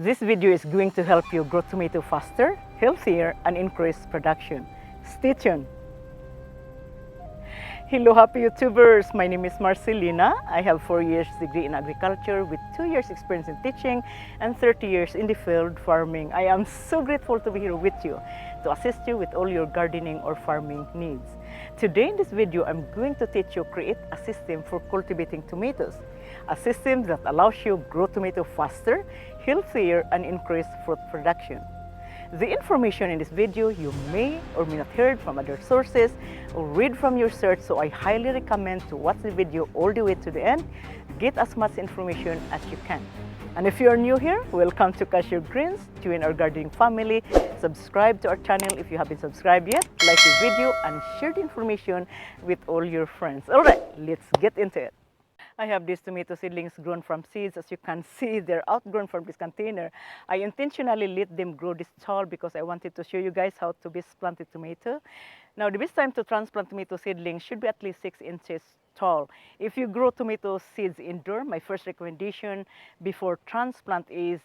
This video is going to help you grow tomato faster, healthier, and increase production. Stay tuned. Hello, happy YouTubers. My name is Marcelina. I have 4 years degree in agriculture with 2 years experience in teaching and 30 years in the field farming. I am so grateful to be here with you to assist you with all your gardening or farming needs. Today in this video, I'm going to teach you create a system for cultivating tomatoes. A system that allows you grow tomato faster, healthier, and increase fruit production. The information in this video you may or may not heard from other sources or read from your search, so I highly recommend to watch the video all the way to the end. Get as much information as you can. And if you are new here, welcome to Cashew Greens. Join our gardening family. Subscribe to our channel if you haven't subscribed yet. Like the video and share the information with all your friends. All right, let's get into it. I have these tomato seedlings grown from seeds. As you can see, they're outgrown from this container. I intentionally let them grow this tall because I wanted to show you guys how to best plant a tomato. Now, the best time to transplant tomato seedlings should be at least 6 inches tall. If you grow tomato seeds indoor, my first recommendation before transplant is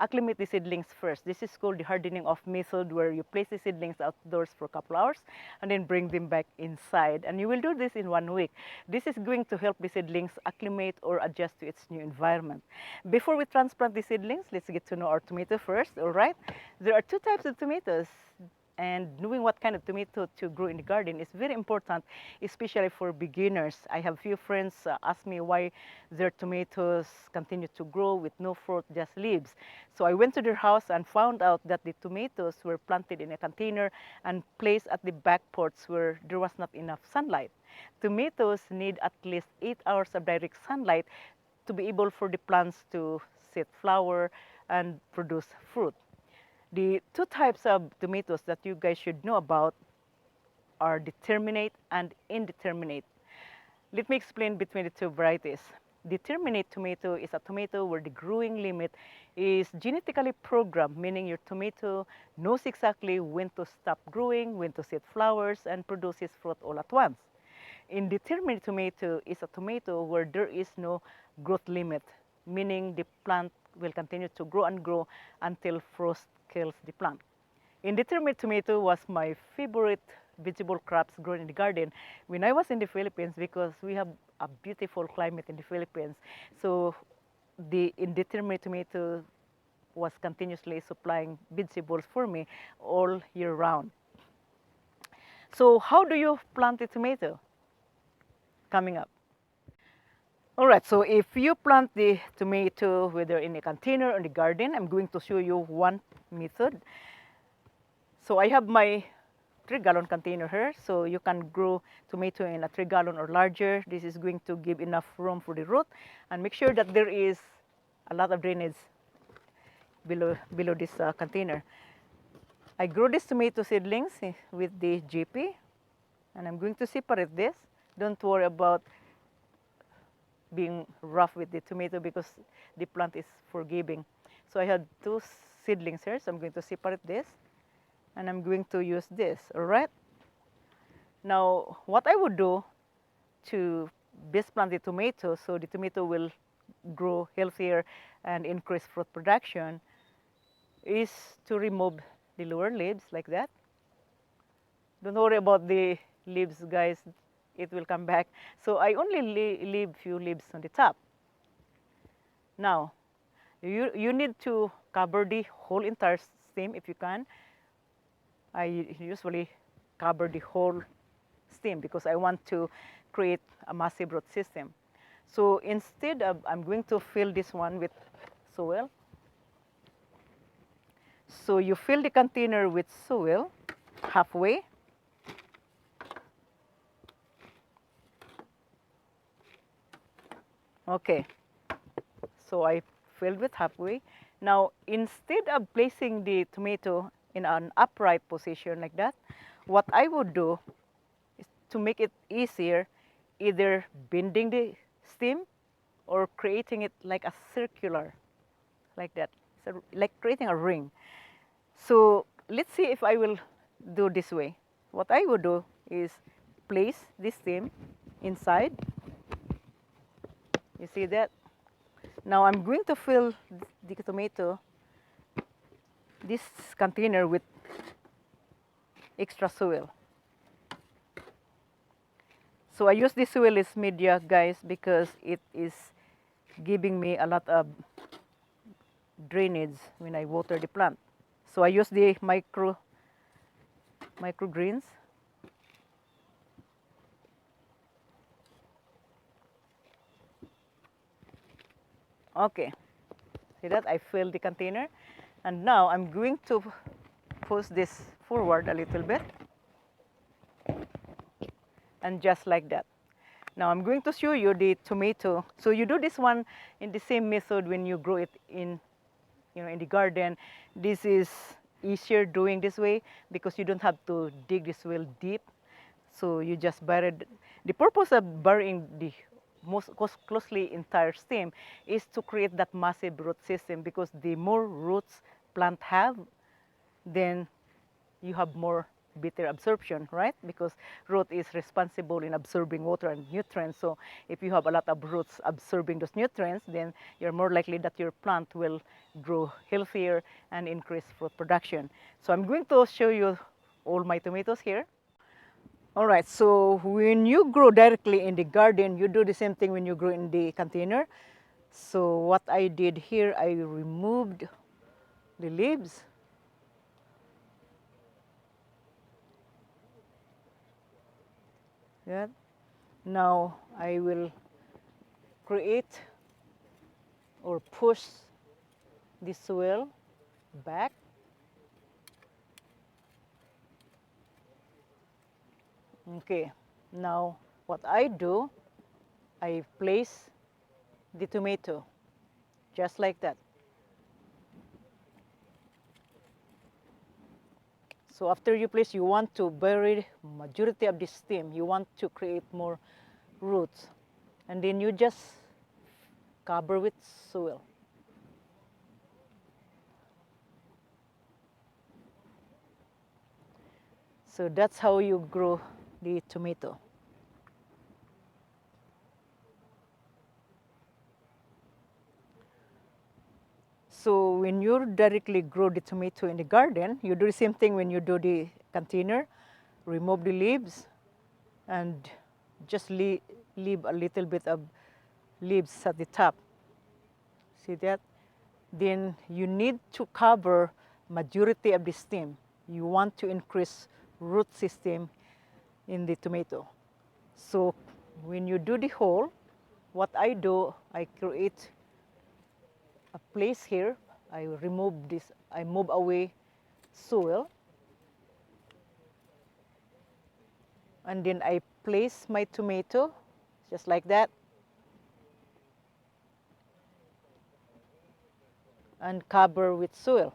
acclimate the seedlings first. This is called the hardening off method, where you place the seedlings outdoors for a couple hours and then bring them back inside. And you will do this in 1 week. This is going to help the seedlings acclimate or adjust to its new environment. Before we transplant the seedlings, let's get to know our tomato first, all right? There are 2 types of tomatoes. And knowing what kind of tomato to grow in the garden is very important, especially for beginners. I have few friends ask me why their tomatoes continue to grow with no fruit, just leaves. So I went to their house and found out that the tomatoes were planted in a container and placed at the back porch where there was not enough sunlight. Tomatoes need at least 8 hours of direct sunlight to be able for the plants to set flower and produce fruit. The 2 types of tomatoes that you guys should know about are determinate and indeterminate. Let me explain between the 2 varieties. Determinate tomato is a tomato where the growing limit is genetically programmed, meaning your tomato knows exactly when to stop growing, when to set flowers, and produces fruit all at once. Indeterminate tomato is a tomato where there is no growth limit, meaning the plant will continue to grow and grow until frost kills the plant. Indeterminate tomato was my favorite vegetable crops grown in the garden when I was in the Philippines, because we have a beautiful climate in the Philippines. So the indeterminate tomato was continuously supplying vegetables for me all year round. So how do you plant a tomato? Coming up. All right, so if you plant the tomato, whether in a container or in the garden, I'm going to show you one method. So I have my 3-gallon container here, so you can grow tomato in a 3-gallon or larger. This is going to give enough room for the root, and make sure that there is a lot of drainage below this container. I grow these tomato seedlings with the GP, and I'm going to separate this. Don't worry about being rough with the tomato because the plant is forgiving. So I had 2 seedlings here, so I'm going to separate this, and I'm going to use this, all right? Now, what I would do to best plant the tomato so the tomato will grow healthier and increase fruit production is to remove the lower leaves like that. Don't worry about the leaves, guys. It will come back. So I only leave few leaves on the top. Now, you need to cover the whole entire stem if you can. I usually cover the whole stem because I want to create a massive root system. So instead of, I'm going to fill this one with soil. So you fill the container with soil halfway. Okay, so I filled with halfway. Now, instead of placing the tomato in an upright position like that, what I would do is to make it easier, either bending the stem or creating it like a circular, like that, so like creating a ring. So let's see if I will do this way. What I would do is place this stem inside. You see that? Now I'm going to fill the tomato this container with extra soil. So I use this soil as media, guys, because it is giving me a lot of drainage when I water the plant. So I use the microgreens. Okay, see that I filled the container, and now I'm going to push this forward a little bit, and just like that. Now I'm going to show you the tomato. So you do this one in the same method when you grow it in, in the garden. This is easier doing this way because you don't have to dig the soil deep. So you just bury it. The purpose of burying the most closely entire stem is to create that massive root system, because the more roots plant have, then you have more better absorption, right? Because root is responsible in absorbing water and nutrients. So if you have a lot of roots absorbing those nutrients, then you're more likely that your plant will grow healthier and increase fruit production. So I'm going to show you all my tomatoes here. All right, so when you grow directly in the garden, you do the same thing when you grow in the container. So what I did here, I removed the leaves. Yeah. Now I will create or push the soil back. Okay, now what I do, I place the tomato just like that. So after you place, you want to bury majority of the stem. You want to create more roots, and then you just cover with soil. So that's how you grow the tomato. So when you directly grow the tomato in the garden, you do the same thing when you do the container. Remove the leaves and just leave a little bit of leaves at the top. See that? Then you need to cover majority of the stem. You want to increase root system in the tomato. So when you do the hole, what I do, I create a place here. I remove this, I move away soil, and then I place my tomato just like that, and cover with soil.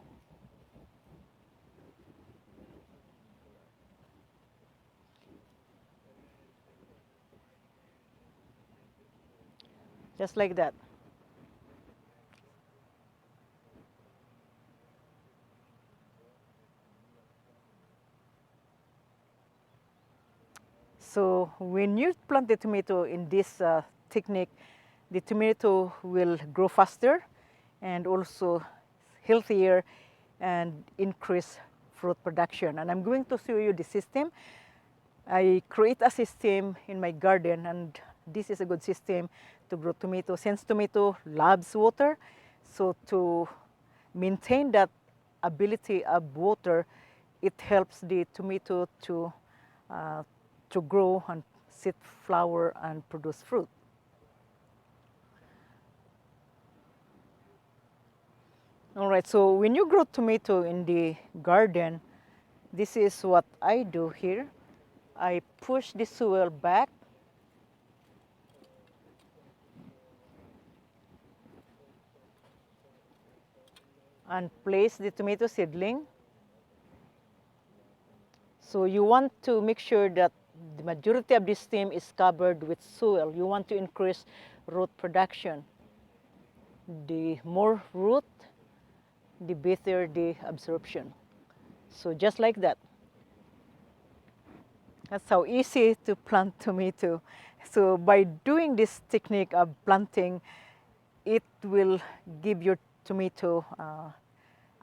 Just like that. So when you plant the tomato in this technique, the tomato will grow faster and also healthier and increase fruit production. And I'm going to show you the system. I create a system in my garden, and this is a good system to grow tomato. Since tomato loves water, so to maintain that ability of water, it helps the tomato to grow and set flower and produce fruit. All right, so when you grow tomato in the garden, this is what I do here. I push the soil back and place the tomato seedling. So you want to make sure that the majority of the stem is covered with soil. You want to increase root production. The more root, the better the absorption. So just like that. That's how easy to plant tomato. So by doing this technique of planting, it will give your tomato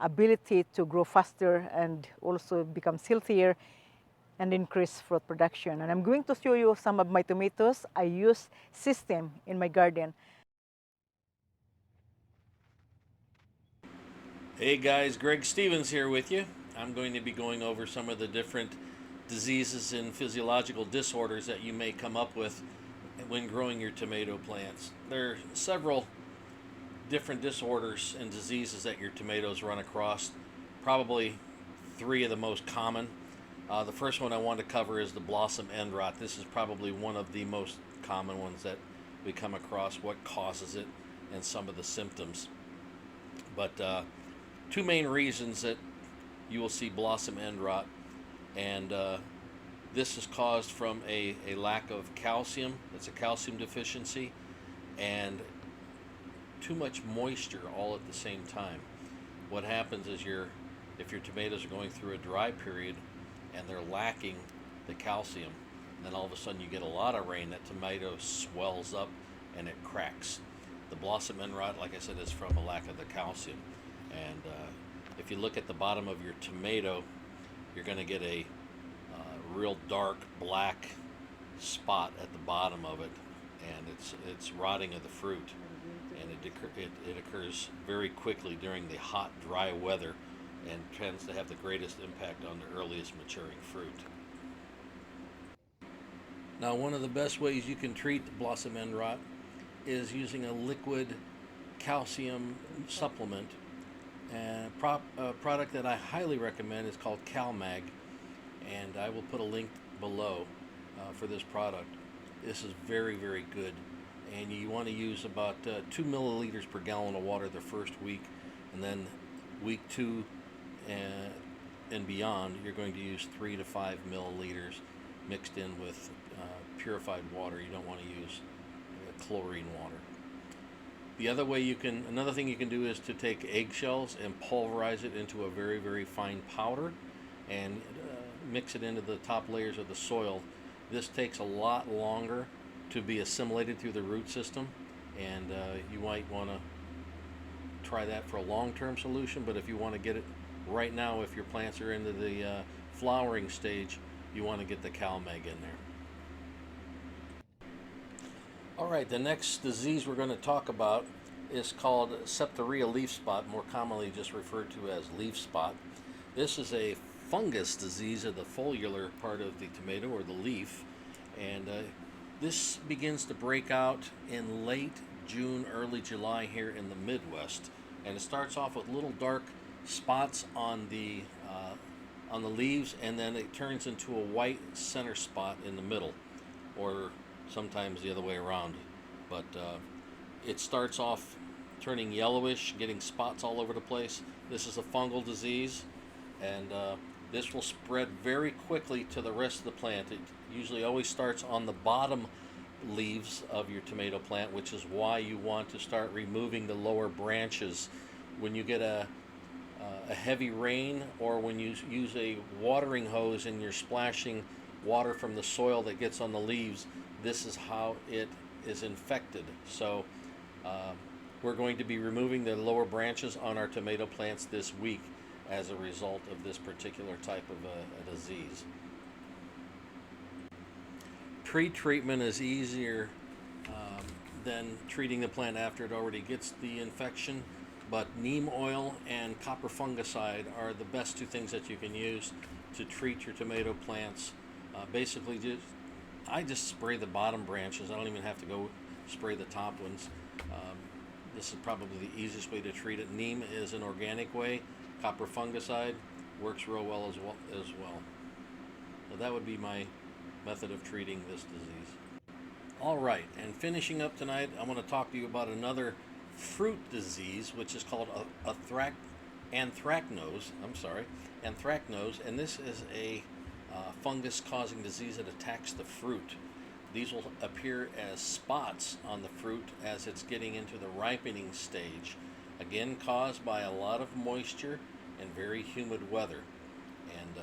ability to grow faster and also becomes healthier and increase fruit production. And I'm going to show you some of my tomatoes. I use System in my garden. Hey guys, Greg Stevens here with you. I'm going to be going over some of the different diseases and physiological disorders that you may come up with when growing your tomato plants. There are several different disorders and diseases that your tomatoes run across, probably three of the most common. The first one I want to cover is the blossom end rot. This is probably one of the most common ones that we come across, what causes it, and some of the symptoms. But two main reasons that you will see blossom end rot, and this is caused from a lack of calcium. It's a calcium deficiency and too much moisture all at the same time. What happens is if your tomatoes are going through a dry period and they're lacking the calcium, then all of a sudden you get a lot of rain, that tomato swells up and it cracks. The blossom end rot, like I said, is from a lack of the calcium. And if you look at the bottom of your tomato, you're going to get a real dark black spot at the bottom of it, and it's rotting of the fruit, and it occurs very quickly during the hot, dry weather, and tends to have the greatest impact on the earliest maturing fruit. Now, one of the best ways you can treat blossom end rot is using a liquid calcium supplement. And a product that I highly recommend is called CalMag, and I will put a link below for this product. This is very, very good, and you want to use about 2 milliliters per gallon of water the first week, and then week 2 and beyond, you're going to use 3 to 5 milliliters mixed in with purified water. You don't want to use chlorine water. The other way another thing you can do is to take eggshells and pulverize it into a very, very fine powder and mix it into the top layers of the soil. This takes a lot longer to be assimilated through the root system, and you might want to try that for a long-term solution, but if you want to get it right now, if your plants are into the flowering stage, you want to get the CalMag in there. All right, the next disease we're going to talk about is called Septoria leaf spot, more commonly just referred to as leaf spot. This is a fungus disease of the foliar part of the tomato, or the leaf, and this begins to break out in late June, early July here in the Midwest, and it starts off with little dark spots on the leaves, and then it turns into a white center spot in the middle, or sometimes the other way around. But it starts off turning yellowish, getting spots all over the place. This is a fungal disease, and this will spread very quickly to the rest of the plant. It usually always starts on the bottom leaves of your tomato plant, which is why you want to start removing the lower branches. When you get a heavy rain, or when you use a watering hose and you're splashing water from the soil that gets on the leaves, this is how it is infected. So we're going to be removing the lower branches on our tomato plants this week as a result of this particular type of a disease. Pre-treatment is easier than treating the plant after it already gets the infection, but neem oil and copper fungicide are the best two things that you can use to treat your tomato plants. Basically, I just spray the bottom branches. I don't even have to go spray the top ones. This is probably the easiest way to treat it. Neem is an organic way. Copper fungicide works real well as well. So that would be my method of treating this disease. All right, and finishing up tonight, I want to talk to you about another fruit disease, which is called anthracnose. Anthracnose, and this is a fungus-causing disease that attacks the fruit. These will appear as spots on the fruit as it's getting into the ripening stage, again caused by a lot of moisture and very humid weather. And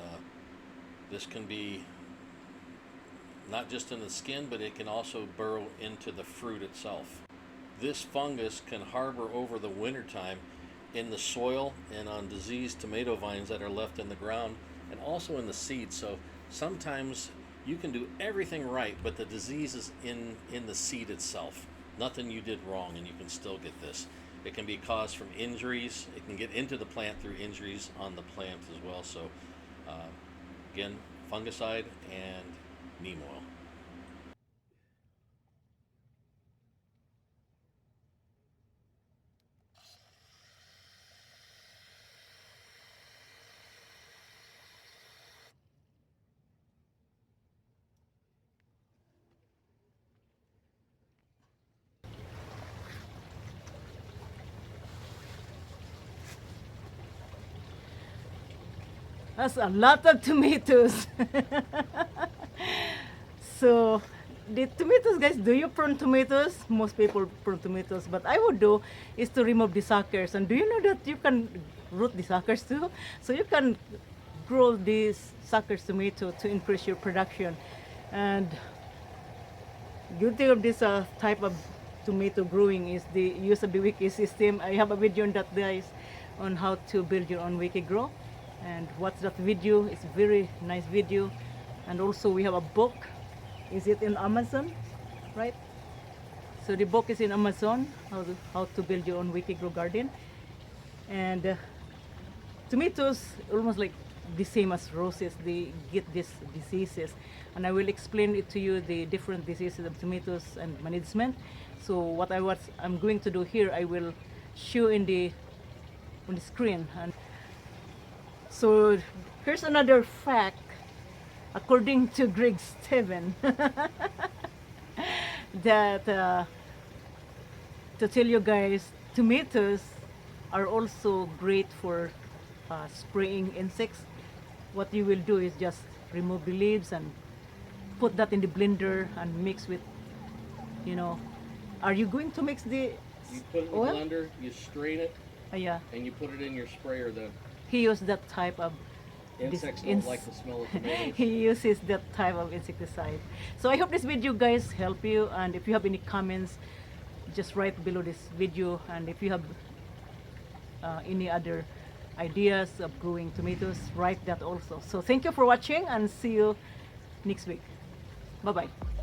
this can be not just in the skin, but it can also burrow into the fruit itself. This fungus can harbor over the wintertime in the soil and on diseased tomato vines that are left in the ground, and also in the seed. So sometimes you can do everything right, but the disease is in the seed itself. Nothing you did wrong, and you can still get this. It can be caused from injuries. It can get into the plant through injuries on the plant as well. So uh, again, fungicide and neem oil. That's a lot of tomatoes. So the tomatoes, guys, do you prune tomatoes? Most people prune tomatoes, but I would do is to remove the suckers. And do you know that you can root the suckers too? So you can grow these suckers tomato to increase your production. And good thing of this type of tomato growing is the use of the wiki system. I have a video on that, guys, on how to build your own wiki grow, and watch that video. It's a very nice video. And also we have a book. Is it in Amazon, right? So the book is in Amazon, how to build your own wiki grow garden. And tomatoes almost like the same as roses, they get these diseases, and I will explain it to you, the different diseases of tomatoes and management. So what I'm going to do here, I will show on the screen. And so here's another fact according to Greg Stevens, that to tell you guys, tomatoes are also great for spraying insects. What you will do is just remove the leaves and put that in the blender and mix with, you know, are you going to mix the You put it in the oil? blender, you strain it, Yeah, and you put it in your sprayer. The he used that type of insects this don't like the smell of tomatoes. he uses that type of insecticide. So I hope this video, guys, help you, and if you have any comments, just write below this video. And if you have any other ideas of growing tomatoes, write that also. So thank you for watching, and see you next week. Bye bye.